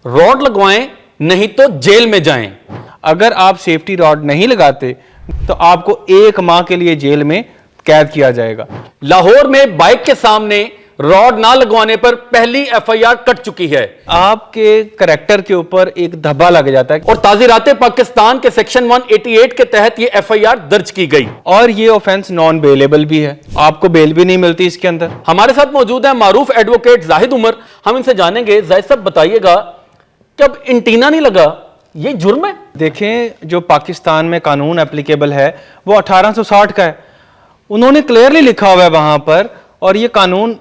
Rod लगवाएं नहीं तो जेल में जाएं। अगर आप सेफ्टी रॉड नहीं लगाते तो आपको 1 माह के लिए जेल में कैद किया जाएगा। लाहौर में बाइक के सामने रॉड ना लगवाने पर पहली एफआईआर कट चुकी है। आपके करैक्टर के ऊपर एक धब्बा लग जाता है और ताज़ीराते पाकिस्तान के सेक्शन 188 के तहत ये एफआईआर दर्ज की गई और ये ऑफेंस नॉन बेलेबल भी है, आपको बेल भी नहीं मिलती इसके अंदर। हमारे साथ मौजूद है मारूफ एडवोकेट जाहिद उमर। हम इनसे जानेंगे, जाहिद साहब बताइएगा कि अब एंटीना नहीं लगा ये जुर्म है? देखें, जो पाकिस्तान में कानून एप्लीकेबल है वो 1860 का है, उन्होंने क्लियरली लिखा हुआ है वहां पर, और ये कानून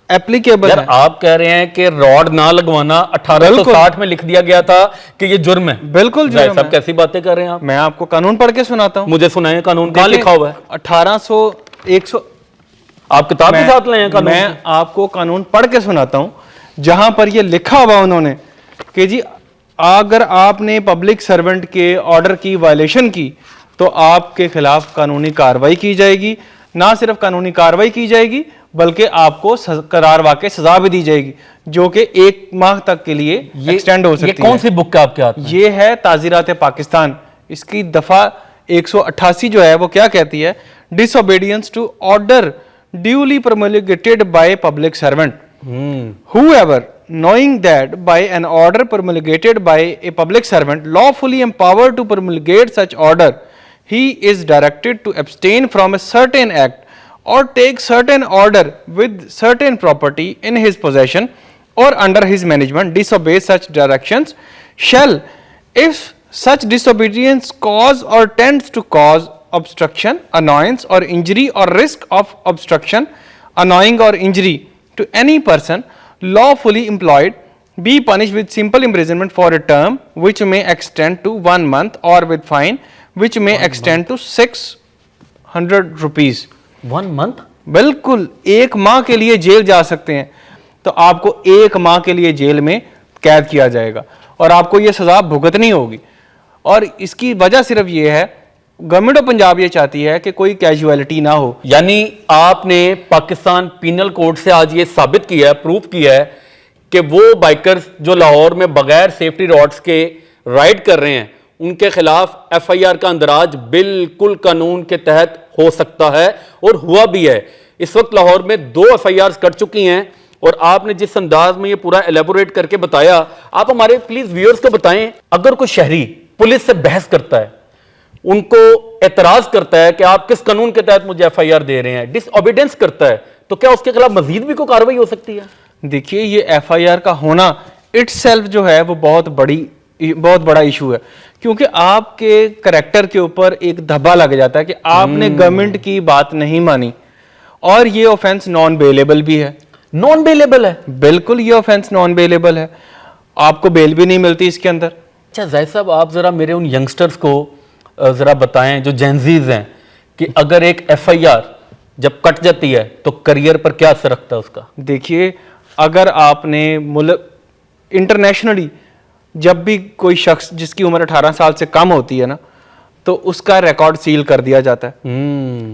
एप्लीकेबल है। आप कह रहे हैं कि रॉड ना लगवाना 1860 में लिख दिया गया था कि ये जुर्म है। बिल्कुल जुर्म सब है। कैसी बातें कर रहे हैं आप? मैं आपको कानून पढ़ के सुनाता हूँ। मुझे सुनाएं कानून, कहाँ लिखा हुआ है? 100 आप किताब के साथ लाए हैं कानून? मैं आपको कानून पढ़ के सुनाता हूँ जहां पर ये लिखा हुआ उन्होंने कि जी अगर आपने पब्लिक सर्वेंट के ऑर्डर की वायलेशन की तो आपके खिलाफ कानूनी कार्रवाई की जाएगी। ना सिर्फ कानूनी कार्रवाई की जाएगी बल्कि आपको करार वाक़ई सजा भी दी जाएगी, जो कि 1 माह तक के लिए एक्सटेंड हो सकती है। ये कौन सी बुक है आपके हाथ में? ये है ताज़ीरात पाकिस्तान। इसकी दफा 188 जो है वो क्या कहती है? Disobedience to order duly promulgated by public servant. Whoever, knowing that by an order promulgated by a public servant lawfully empowered to promulgate such order, he is directed to abstain from a certain act or take certain order with certain property in his possession or under his management, disobey such directions, shall, if such disobedience cause or tends to cause obstruction, annoyance or injury or risk of obstruction, annoying or injury to any person lawfully employed, be punished with simple imprisonment for a term which may extend to 1 month or with fine which may extend to 600 rupees. 1 month? बिल्कुल 1 माह के लिए jail जा सकते हैं। तो आपको 1 माह के लिए जेल में कैद किया जाएगा और आपको ये सजा भुगतनी होगी। और इसकी वजह सिर्फ ये है, गवर्नमेंट ऑफ पंजाब ये चाहती है कि कोई कैजुअलिटी ना हो। यानी आपने पाकिस्तान पीनल कोड से आज ये साबित किया है, प्रूफ किया है कि वो बाइकर्स जो लाहौर में बगैर सेफ्टी रॉड्स के राइड कर रहे हैं उनके खिलाफ एफआईआर का अंदराज बिल्कुल कानून के तहत हो सकता है और हुआ भी है। इस वक्त लाहौर में 2 एफआईआर कट चुकी हैं और आपने जिस अंदाज में ये पूरा एलेबोरेट करके बताया, आप हमारे प्लीज व्यूअर्स को बताएं, अगर कोई शहरी पुलिस से बहस करता है, उनको एतराज करता है कि आप किस कानून के तहत मुझे एफआईआर दे रहे हैं, डिसओबीडियंस करता है, तो क्या उसके खिलाफ मजीद भी कोई कार्रवाई हो सकती है? देखिए, ये एफआईआर का होना इटसेल्फ जो है वो बहुत बड़ा इशू है, क्योंकि आपके करैक्टर के ऊपर एक धब्बा लग जाता है कि आपने गवर्नमेंट की बात नहीं मानी, और ये ऑफेंस नॉन बेलेबल भी है। नॉन बेलेबल है? बिल्कुल, ये ऑफेंस नॉन बेलेबल है, आपको बेल भी नहीं मिलती इसके अंदर। अच्छा जाहिद साहब, आप जरा मेरे उन यंगस्टर्स को जरा बताएं जो जेनजीज हैं कि अगर एक एफआईआर जब कट जाती है तो करियर पर क्या असर रखता है उसका? देखिए, अगर आपने मुल्क इंटरनेशनली जब भी कोई शख्स जिसकी उम्र 18 साल से कम होती है ना, तो उसका रिकॉर्ड सील कर दिया जाता है।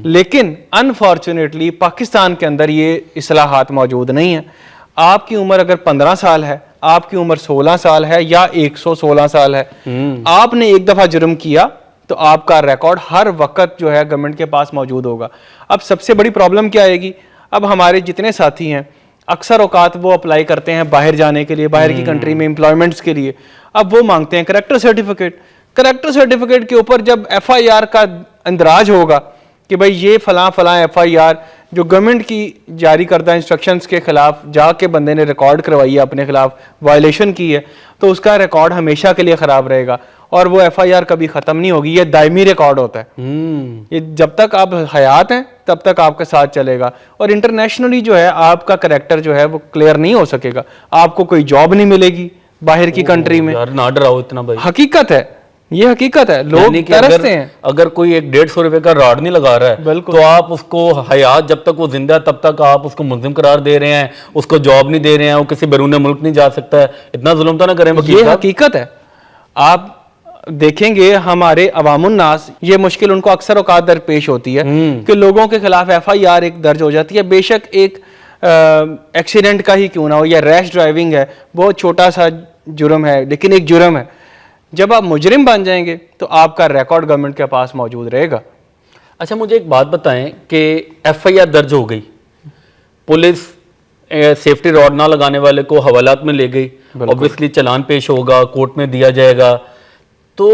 लेकिन अनफॉर्चुनेटली पाकिस्तान के अंदर ये इस्लाहात मौजूद नहीं है। आपकी उम्र अगर 15 साल है, आपकी उम्र 16 साल है या 116 साल है, आपने एक दफा जुर्म किया तो आपका रिकॉर्ड हर वक्त जो है गवर्नमेंट के पास मौजूद होगा। अब सबसे बड़ी प्रॉब्लम क्या आएगी? अब हमारे जितने साथी हैं अक्सर औकात वो अप्लाई करते हैं बाहर जाने के लिए, बाहर की कंट्री में एम्प्लॉयमेंट्स के लिए। अब वो मांगते हैं करैक्टर सर्टिफिकेट। करैक्टर सर्टिफिकेट के ऊपर जब एफआईआर का अंदराज होगा कि भाई ये फलां एफआईआर जो गवर्नमेंट की जारी करदा इंस्ट्रक्शंस के खिलाफ जाके बंदे ने रिकॉर्ड करवाई है, अपने खिलाफ वायलेशन की है, तो उसका रिकॉर्ड हमेशा के लिए खराब रहेगा और वो एफआईआर कभी खत्म नहीं होगी। ये दायमी रिकॉर्ड होता है, ये जब तक आप हयात हैं तब तक आपके साथ चलेगा। और इंटरनेशनली जो है आपका करैक्टर जो है वो क्लियर नहीं हो सकेगा, आपको कोई जॉब नहीं मिलेगी बाहर की कंट्री में। यार ना डराओ इतना भाई, हकीकत है, ये हकीकत है। लोग तरसते हैं। अगर कोई 150 रुपए का रॉड नहीं लगा रहा है तो आप उसको हयात जब तक वो जिंदा है तब तक आप उसको मुल्जिम करार दे रहे हैं, उसको जॉब नहीं दे रहे हैं, वो किसी बैरून मुल्क नहीं जा सकता है। इतना जुल्म तो ना करें वकील ये साहब। हकीकत है। आप देखेंगे हमारे अवामुन नास, ये मुश्किल उनको अक्सर औकात दरपेश होती है कि लोगों के खिलाफ एफआईआर एक दर्ज हो जाती है। बेशक एक एक्सीडेंट का ही क्यों ना हो या रैश ड्राइविंग है, बहुत छोटा सा जुर्म है, लेकिन एक जुर्म है। जब आप मुजरिम बन जाएंगे तो आपका रिकॉर्ड गवर्नमेंट के पास मौजूद रहेगा। अच्छा, मुझे एक बात बताएं कि एफआईआर दर्ज हो गई, पुलिस सेफ्टी रॉड ना लगाने वाले को हवालात में ले गई, ऑब्वियसली चालान पेश होगा, कोर्ट में दिया जाएगा। तो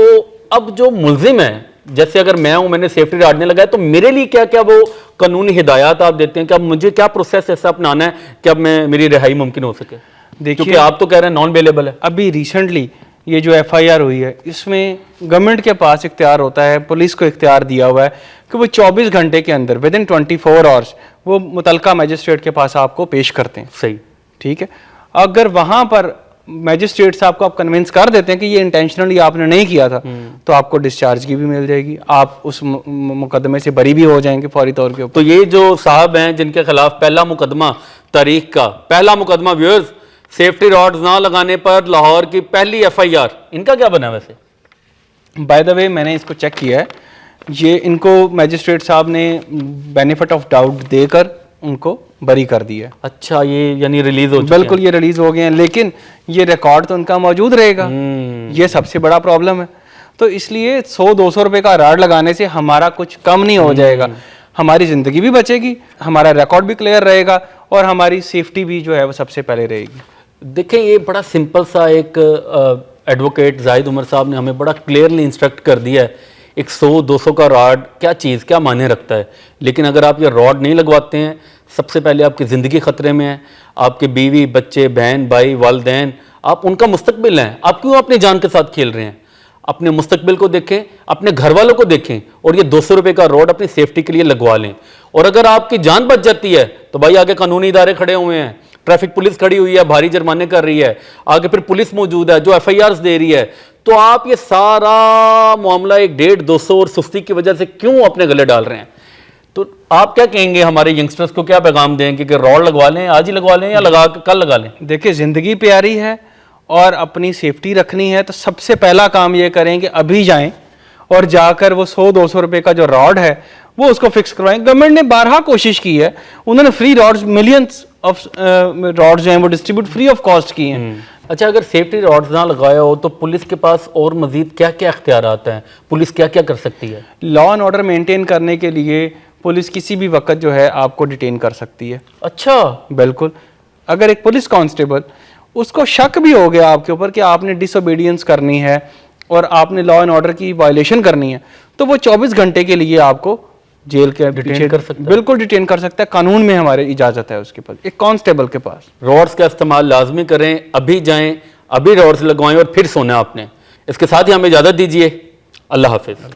अब जो मुलजिम है, जैसे अगर मैं हूं, मैंने सेफ्टी रॉड नहीं लगाया, तो मेरे लिए क्या क्या वो कानूनी हिदायत आप देते हैं कि अब मुझे क्या प्रोसेस ऐसा अपनाना है कि अब मैं मेरी रिहाई मुमकिन हो सके? देखिए, क्योंकि आप तो कह रहे हैं नॉन बेलेबल है। अभी रिसेंटली ये जो एफआईआर हुई है, इसमें गवर्नमेंट के पास इख्तियार होता है, पुलिस को इख्तियार दिया हुआ है कि वो 24 घंटे के अंदर, विद इन 24 आवर्स, वो मुतलका मैजिस्ट्रेट के पास आपको पेश करते हैं। सही, ठीक है। अगर वहां पर मैजिस्ट्रेट साहब को आप कन्विंस कर देते हैं कि ये इंटेंशनली आपने नहीं किया था, तो आपको डिस्चार्ज की भी मिल जाएगी, आप उस मुकदमे से बरी भी हो जाएंगे फौरी तौर के ऊपर। तो ये जो साहब हैं जिनके खिलाफ पहला मुकदमा, तारीख का पहला मुकदमा, व्यूअर्स, सेफ्टी रॉड्स ना लगाने पर लाहौर की पहली एफआईआर, इनका क्या बना वैसे? बाय द वे, मैंने इसको चेक किया है, ये इनको मैजिस्ट्रेट साहब ने बेनिफिट ऑफ डाउट देकर उनको बरी कर दिया है। अच्छा, ये यानी रिलीज हो चुके हैं? बिल्कुल, ये रिलीज हो गए हैं, लेकिन ये रिकॉर्ड तो उनका मौजूद रहेगा। ये सबसे बड़ा प्रॉब्लम है। तो इसलिए 100-200 रुपए का राड लगाने से हमारा कुछ कम नहीं हो जाएगा, हमारी जिंदगी भी बचेगी, हमारा रिकॉर्ड भी क्लियर रहेगा और हमारी सेफ्टी भी जो है वो सबसे पहले रहेगी। देखें, ये बड़ा सिंपल सा एक एडवोकेट जाहिद उमर साहब ने हमें बड़ा क्लियरली इंस्ट्रक्ट कर दिया है, एक 100-200 का रॉड क्या चीज़, क्या मायने रखता है। लेकिन अगर आप ये रॉड नहीं लगवाते हैं, सबसे पहले आपकी ज़िंदगी ख़तरे में है, आपके बीवी, बच्चे, बहन, भाई, वालिदैन, आप उनका मुस्तकबिल हैं। आप क्यों अपनी जान के साथ खेल रहे हैं? अपने मुस्तकबिल को देखें, अपने घर वालों को देखें, और ये 200 रुपये का रॉड अपनी सेफ्टी के लिए लगवा लें। और अगर आपकी जान बच जाती है तो भाई आगे कानूनी इदारे खड़े हुए हैं, ट्रैफिक पुलिस खड़ी हुई है, भारी जुर्माने कर रही है, आगे फिर पुलिस मौजूद है जो एफआईआर्स दे रही है। तो आप ये सारा मामला 100-150 और सुस्ती की वजह से क्यों अपने गले डाल रहे हैं? तो आप क्या कहेंगे, हमारे यंगस्टर्स को क्या पैगाम देंगे कि रॉड लगवा लें, आज ही लगवा लें या लगा कल लगा लें? देखिए, ज़िंदगी प्यारी है और अपनी सेफ्टी रखनी है, तो सबसे पहला काम ये करें कि अभी जाएं और जाकर वो 100-200 रुपए का जो रॉड है वो उसको फिक्स करवाएं। गवर्नमेंट ने बारहा कोशिश की है, उन्होंने free rods, millions of rods जो हैं वो डिस्ट्रीब्यूट फ्री ऑफ कॉस्ट की हैं। अच्छा, अगर सेफ्टी रॉड्स ना लगाया हो तो पुलिस के पास और मजीद क्या क्या इख्तियारात हैं? पुलिस क्या क्या कर सकती है? लॉ एंड ऑर्डर मेंटेन करने के लिए पुलिस किसी भी वक्त जो है आपको डिटेन कर सकती है। अच्छा, बिल्कुल। अगर एक पुलिस कांस्टेबल, उसको शक भी हो गया आपके ऊपर कि आपने डिसोबीडियंस करनी है और आपने लॉ एंड ऑर्डर की वायलेशन करनी है, तो वो 24 घंटे के लिए आपको जेल के डिटेन कर सकता है। बिल्कुल डिटेन कर सकता है, कानून में हमारे इजाजत है उसके पास, एक कांस्टेबल के पास। रॉड्स का इस्तेमाल लाजमी करें, अभी जाएं, अभी रॉड्स लगवाएं और फिर सोना आपने। इसके साथ ही हमें इजाज़त दीजिए। अल्लाह हाफिज़।